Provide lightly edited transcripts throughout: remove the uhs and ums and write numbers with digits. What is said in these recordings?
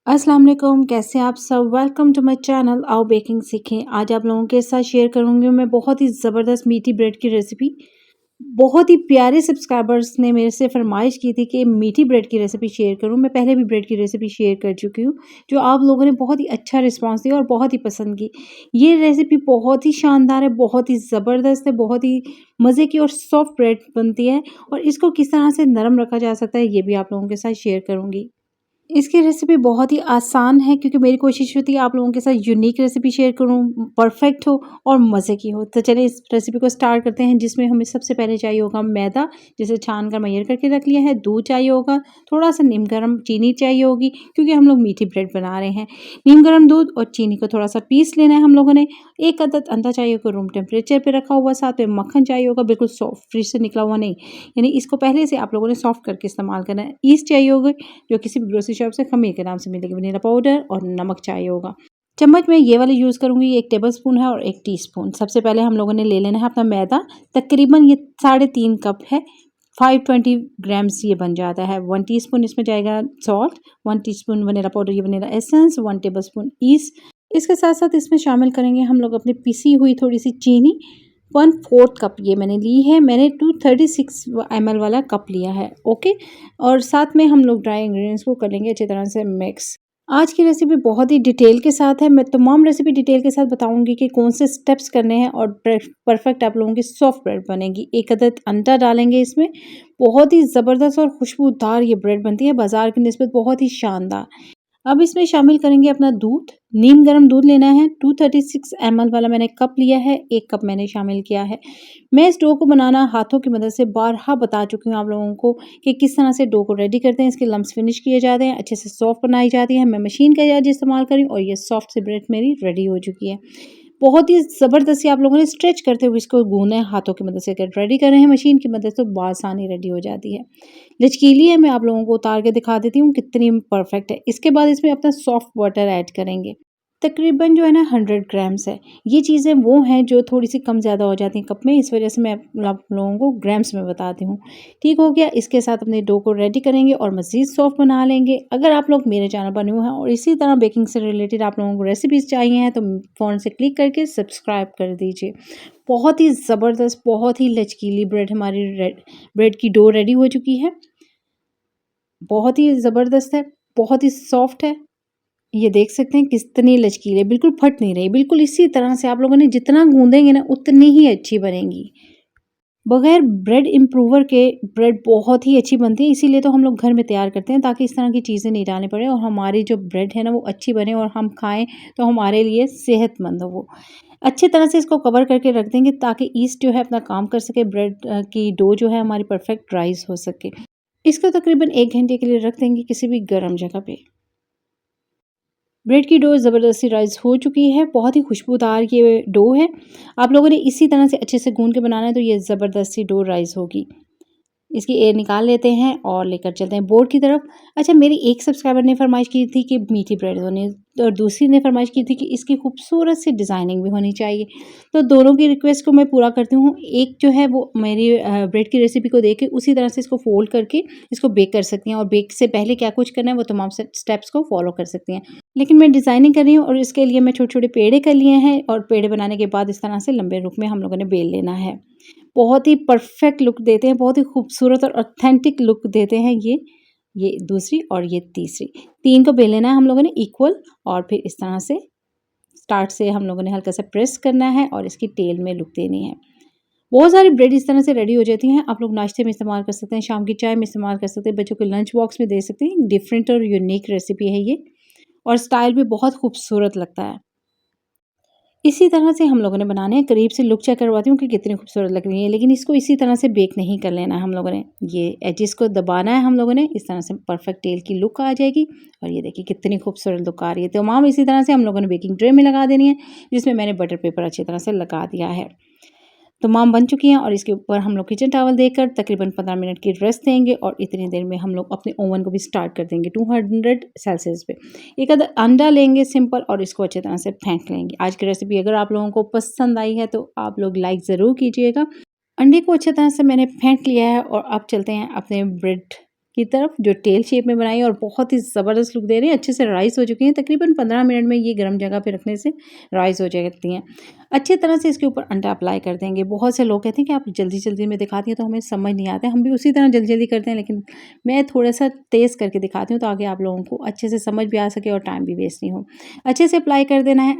अस्सलाम वालेकुम, कैसे हैं आप सब। वेलकम टू माय चैनल आओ बेकिंग सीखें। आज आप लोगों के साथ शेयर करूंगी मैं बहुत ही ज़बरदस्त मीठी ब्रेड की रेसिपी। बहुत ही प्यारे सब्सक्राइबर्स ने मेरे से फरमाइश की थी कि मीठी ब्रेड की रेसिपी शेयर करूं। मैं पहले भी ब्रेड की रेसिपी शेयर कर चुकी हूं, जो आप लोगों ने बहुत ही अच्छा रिस्पांस दिया और बहुत ही पसंद की। ये रेसिपी बहुत ही शानदार है, बहुत ही ज़बरदस्त है, बहुत ही मज़े की और सॉफ्ट ब्रेड बनती है। और इसको किस तरह से नरम रखा जा सकता है ये भी आप लोगों के साथ शेयर करूँगी। इसकी रेसिपी बहुत ही आसान है, क्योंकि मेरी कोशिश होती है आप लोगों के साथ यूनिक रेसिपी शेयर करूं, परफेक्ट हो और मज़े की हो। तो चलिए इस रेसिपी को स्टार्ट करते हैं, जिसमें हमें सबसे पहले चाहिए होगा मैदा, जिसे छान कर मैयर करके रख लिया है। दूध चाहिए होगा, थोड़ा सा नीम गर्म चीनी चाहिए होगी, क्योंकि हम लोग मीठी ब्रेड बना रहे हैं। नीम गर्म दूध और चीनी को थोड़ा सा पीस लेना है हम लोगों ने। एक अदद अंडा चाहिए होगा रूम टेम्परेचर पर रखा हुआ, साथ में मक्खन चाहिए होगा, बिल्कुल सॉफ्ट, फ्रिज से निकला हुआ नहीं, यानी इसको पहले से आप लोगों ने सॉफ्ट करके इस्तेमाल करना है। ईस्ट चाहिए होगी, जो किसी भी ग्रोसरी शॉप से खमीर के नाम से मिलेगी। वनीला पाउडर और नमक चाहिए होगा। चम्मच में ये वाले यूज़ करूँगी, 1 टेबलस्पून है और 1 टीस्पून। सबसे पहले हम लोगों ने ले लेना है अपना मैदा। तकरीबन ये 3.5 कप है, 520 ग्राम्स ये बन जाता है। 1 टीस्पून इसमें जाएगा सॉल्ट, 1 टीस्पून वनीला पाउडर, ये वनीला एसेंस, 1 टेबलस्पून ईस्ट। इसके साथ-साथ इसमें शामिल करेंगे हम लोग अपनी पिसी हुई थोड़ी-सी चीनी। 1/4 कप ये मैंने ली है, मैंने 236 ml वाला कप लिया है, ओके। और साथ में हम लोग ड्राई इंग्रेडिएंट्स को कर लेंगे अच्छी तरह से मिक्स। आज की रेसिपी बहुत ही डिटेल के साथ है, मैं तमाम रेसिपी डिटेल के साथ बताऊंगी कि कौन से स्टेप्स करने हैं और परफेक्ट आप लोगों की सॉफ्ट ब्रेड बनेगी। एक अदद अंडा डालेंगे इसमें। बहुत ही ज़बरदस्त और खुशबूदार ये ब्रेड बनती है, बाजार की निस्बत बहुत ही शानदार। अब इसमें शामिल करेंगे अपना दूध। नीम गर्म दूध लेना है, 236 ml वाला मैंने कप लिया है, 1 कप मैंने शामिल किया है। मैं इस डो को बनाना हाथों की मदद से बारहा बता चुकी हूँ आप लोगों को कि किस तरह से डो को रेडी करते हैं, इसके लम्स फिनिश किए जाते हैं, अच्छे से सॉफ्ट बनाई जाती है। मैं मशीन का आज इस्तेमाल करी और ये सॉफ्ट सी ब्रेड मेरी रेडी हो चुकी है। बहुत ही ज़बरदस्ती आप लोगों ने स्ट्रेच करते हुए इसको गूंदना है हाथों की मदद से। अगर रेडी कर रहे हैं मशीन की मदद से तो बआसानी रेडी हो जाती है। लचकीली है, मैं आप लोगों को उतार के दिखा देती हूँ कितनी परफेक्ट है। इसके बाद इसमें अपना सॉफ्ट बटर ऐड करेंगे। तकरीबन जो है ना 100 ग्राम्स है। ये चीज़ें वो हैं जो थोड़ी सी कम ज़्यादा हो जाती हैं कप में, इस वजह से मैं आप लोगों को ग्राम्स में बताती हूँ। ठीक हो गया। इसके साथ अपने डो को रेडी करेंगे और मज़ीद सॉफ्ट बना लेंगे। अगर आप लोग मेरे चैनल पर न्यू हैं और इसी तरह बेकिंग से रिलेटेड आप लोगों को रेसिपीज़ चाहिए हैं तो फ़ौरन से क्लिक करके सब्सक्राइब कर दीजिए। बहुत ही ज़बरदस्त, बहुत ही लचकीली ब्रेड हमारी ब्रेड की डो रेडी हो चुकी है। बहुत ही ज़बरदस्त है, बहुत ही सॉफ्ट है। ये देख सकते हैं कितनी लचकीली है, बिल्कुल फट नहीं रही। बिल्कुल इसी तरह से आप लोगों ने जितना गूँदेंगे ना उतनी ही अच्छी बनेंगी। बगैर ब्रेड इम्प्रूवर के ब्रेड बहुत ही अच्छी बनती है, इसीलिए तो हम लोग घर में तैयार करते हैं, ताकि इस तरह की चीज़ें नहीं डालनी पड़े और हमारी जो ब्रेड है ना वो अच्छी बने और हम खाएँ तो हमारे लिए सेहतमंद हो वो। अच्छी तरह से इसको कवर करके रख देंगे ताकि ईस्ट जो है अपना काम कर सके, ब्रेड की डो जो है हमारी परफेक्ट राइज़ हो सके। इसको तकरीबन 1 घंटे के लिए रख देंगे किसी भी गर्म जगह पे। ब्रेड की डो ज़बरदस्ती राइज़ हो चुकी है, बहुत ही खुशबूदार ये डो है। आप लोगों ने इसी तरह से अच्छे से गूँध के बनाना है तो ये ज़बरदस्ती डो राइज़ होगी। इसकी एयर निकाल लेते हैं और लेकर चलते हैं बोर्ड की तरफ। अच्छा, मेरी एक सब्सक्राइबर ने फरमाइश की थी कि मीठी ब्रेड होनी, और दूसरी ने फरमाइश की थी कि इसकी खूबसूरत सी डिज़ाइनिंग भी होनी चाहिए। तो दोनों की रिक्वेस्ट को मैं पूरा करती हूँ। एक जो है वो मेरी ब्रेड की रेसिपी को देख के उसी तरह से इसको फ़ोल्ड करके इसको बेक कर सकती हैं, और बेक से पहले क्या कुछ करना है वो तमाम स्टेप्स को फ़ॉलो कर सकती हैं। लेकिन मैं डिज़ाइनिंग कर रही हूँ और इसके लिए मैं छोटे-छोटे पेड़े कर लिए हैं, और पेड़े बनाने के बाद इस तरह से लंबे रूप में हम लोगों ने बेल लेना है। बहुत ही परफेक्ट लुक देते हैं, बहुत ही खूबसूरत और ऑथेंटिक लुक देते हैं ये दूसरी और ये तीसरी। 3 को बेल लेना है हम लोगों ने इक्वल, और फिर इस तरह से स्टार्ट से हम लोगों ने हल्का सा प्रेस करना है और इसकी टेल में लुक देनी है। बहुत सारी ब्रेड इस तरह से रेडी हो जाती हैं। आप लोग नाश्ते में इस्तेमाल कर सकते हैं, शाम की चाय में इस्तेमाल कर सकते हैं, बच्चों के लंच बॉक्स में दे सकते हैं। डिफरेंट और यूनिक रेसिपी है ये, और स्टाइल भी बहुत खूबसूरत लगता है। इसी तरह से हम लोगों ने बनाने हैं। करीब से लुक चेक करवाती हूँ कि कितनी खूबसूरत लग रही है, लेकिन इसको इसी तरह से बेक नहीं कर लेना है हम लोगों ने। ये एजेस को दबाना है हम लोगों ने, इस तरह से परफेक्ट टेल की लुक आ जाएगी। और ये देखिए कितनी खूबसूरत लुक आ रही है। तमाम इसी तरह से हम लोगों ने बेकिंग ट्रे में लगा देनी है, जिसमें मैंने बटर पेपर अच्छी तरह से लगा दिया है। तमाम बन चुकी हैं, और इसके ऊपर हम लोग किचन टॉवल देकर तकरीबन 15 मिनट की रेस्ट देंगे, और इतनी देर में हम लोग अपने ओवन को भी स्टार्ट कर देंगे 200 सेल्सियस पे। एक आधा अंडा लेंगे सिंपल, और इसको अच्छी तरह से फेंट लेंगे। आज की रेसिपी अगर आप लोगों को पसंद आई है तो आप लोग लाइक ज़रूर कीजिएगा। अंडे को अच्छी तरह से मैंने फेंट लिया है, और अब चलते हैं अपने ब्रेड की तरफ जो टेल शेप में बनाई है और बहुत ही ज़बरदस्त लुक दे रही है। अच्छे से राइस हो चुकी हैं, तकरीबन 15 मिनट में ये गर्म जगह पे रखने से राइस हो जाती हैं। अच्छी तरह से इसके ऊपर अंडा अप्लाई कर देंगे। बहुत से लोग कहते हैं कि आप जल्दी-जल्दी में दिखाती हैं तो हमें समझ नहीं आता है। हम भी उसी तरह जल्दी-जल्दी करते हैं, लेकिन मैं थोड़ा-सा तेज़ करके दिखाती हूँ ताकि आप लोगों को अच्छे से समझ भी आ सके और टाइम भी वेस्ट नहीं हो। अच्छे से अप्लाई कर देना है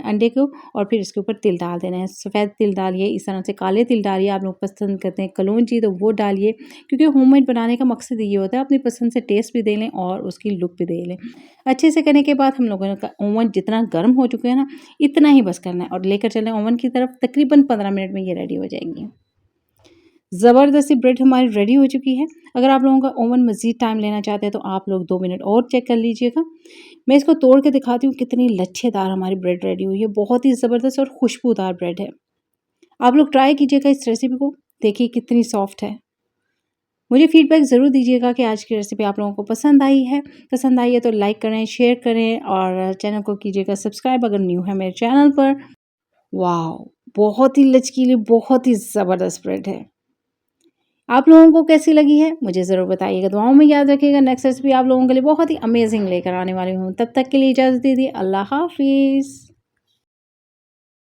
अंडे को और फिर इसके ऊपर तिल डाल देना है। सफ़ेद तिल डालिए, इस तरह से काले तिल डालिए। आप लोग पसंद करते हैं कलौंजी तो वो डालिए, क्योंकि होममेड बनाने का मकसद ये होता है अपनी पसंद से टेस्ट भी दे लें और उसकी लुक भी दे लें। अच्छे से करने के बाद हम लोगों का ओवन जितना गर्म हो चुके हैं ना, इतना ही बस करना है और लेकर चलें ओवन की तरफ। तकरीबन 15 मिनट में ये रेडी हो जाएगी। ज़बरदस्ती ब्रेड हमारी रेडी हो चुकी है। अगर आप लोगों का ओवन मज़ीद टाइम लेना चाहते हैं तो आप लोग 2 मिनट और चेक कर लीजिएगा। मैं इसको तोड़ के दिखाती हूँ कितनी लच्छेदार हमारी ब्रेड रेडी हुई है। बहुत ही ज़बरदस्त और खुशबूदार ब्रेड है। आप लोग ट्राई कीजिएगा इस रेसिपी को, देखिए कितनी सॉफ्ट है। मुझे फीडबैक ज़रूर दीजिएगा कि आज की रेसिपी आप लोगों को पसंद आई है। पसंद आई है तो लाइक करें, शेयर करें और चैनल को कीजिएगा सब्सक्राइब अगर न्यू है मेरे चैनल पर। वाओ! बहुत ही लचकीली, बहुत ही ज़बरदस्त ब्रेड है। आप लोगों को कैसी लगी है मुझे ज़रूर बताइएगा। दुआओं में याद रखिएगा। नेक्स्ट रेसिपी आप लोगों के लिए बहुत ही अमेजिंग लेकर आने वाली हूँ। तब तक के लिए इजाज़त दीजिए। अल्लाह हाफ़िज़।